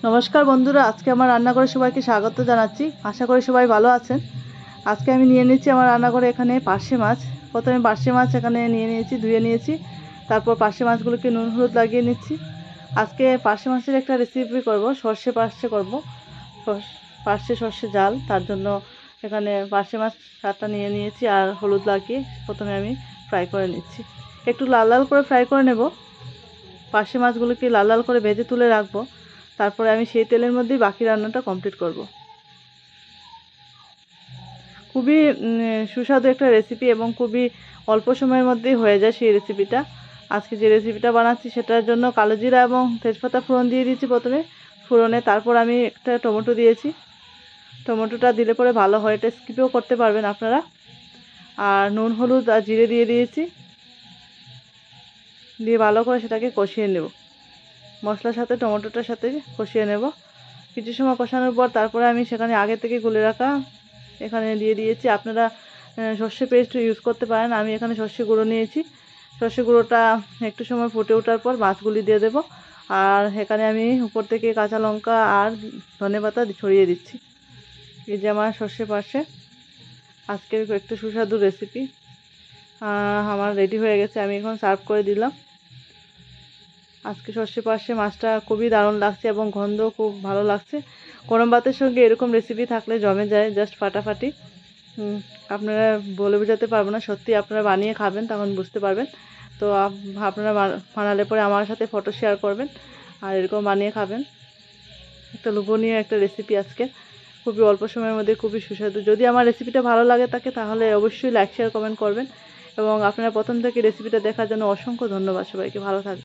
নমস্কার বন্ধুরা, আজকে আমার রান্নাঘরে সবাইকে স্বাগত জানাচ্ছি। আশা করি সবাই ভালো আছেন। আজকে আমি নিয়ে নিচ্ছি আমার রান্নাঘরে এখানে পার্শে মাছ। প্রথমে পার্শে মাছ এখানে নিয়ে নিয়েছি, ধুয়ে নিয়েছি। তারপর পার্শে মাছগুলোকে নুন হলুদ লাগিয়ে নিচ্ছি। আজকে পার্শে মাছের একটা রেসিপি করব, সর্ষে পার্শে করব, পার্শে সর্ষে জাল। তার জন্য এখানে পার্শে মাছ 4টা নিয়ে নিয়েছি আর হলুদ লাগিয়ে প্রথমে আমি ফ্রাই করে নিচ্ছি। একটু লাল লাল করে ফ্রাই করে নেব। পার্শে মাছগুলোকে লাল লাল করে ভেজে তুলে রাখবো। তারপরে আমি সেই তেলের মধ্যেই বাকি রান্নাটা কমপ্লিট করব। খুবই সুস্বাদু একটা রেসিপি এবং খুবই অল্প সময়ের মধ্যেই হয়ে যায় সেই রেসিপিটা। আজকে যে রেসিপিটা বানাচ্ছি সেটার জন্য কালো জিরা এবং তেজপাতা ফোড়ন দিয়ে দিয়েছি প্রথমে ফোড়নে। তারপর আমি একটা টমেটো দিয়েছি। টমেটোটা দিলে পরে ভালো হয়, এটা স্কিপও করতে পারবেন আপনারা। আর নুন হলুদ আর জিরে দিয়ে দিয়েছি, দিয়ে ভালো করে সেটাকে কষিয়ে নেব। মশলার সাথে টমেটোটার সাথে কষিয়ে নেব। কিছু সময় কষানোর পর তারপরে আমি সেখানে আগে থেকে গুলে রাখা এখানে দিয়ে দিয়েছি। আপনারা সর্ষে পেস্ট ইউজ করতে পারেন, আমি এখানে সর্ষে গুঁড়ো নিয়েছি। সর্ষে গুঁড়োটা একটু সময় ফুটে ওঠার পর মাছগুলি দিয়ে দেব। আর এখানে আমি উপর থেকে কাঁচা লঙ্কা আর ধনেপাতা ছড়িয়ে দিচ্ছি। এই যে আমার সর্ষে পার্শে আজকের একটু সুস্বাদু রেসিপি আমার রেডি হয়ে গেছে। আমি এখন সার্ভ করে দিলাম। আজকে সর্ষে পার্শে মাছটা খুবই দারুণ লাগছে এবং গন্ধও খুব ভালো লাগছে। গরম ভাতের সঙ্গে এরকম রেসিপি থাকলে জমে যায়, জাস্ট ফাটাফাটি। আপনারা বলে বোঝাতে পারবো না, সত্যি আপনারা বানিয়ে খাবেন তখন বুঝতে পারবেন। তো আপনারা বানালে পরে আমার সাথে ফটো শেয়ার করবেন আর এরকম বানিয়ে খাবেন। একটা লোভনীয় একটা রেসিপি আজকে, খুবই অল্প সময়ের মধ্যে খুবই সুস্বাদু। যদি আমার রেসিপিটা ভালো লাগে থাকে তাহলে অবশ্যই লাইক শেয়ার কমেন্ট করবেন। এবং আপনারা প্রথম থেকে রেসিপিটা দেখার জন্য অসংখ্য ধন্যবাদ সবাইকে। ভালো থাকবেন।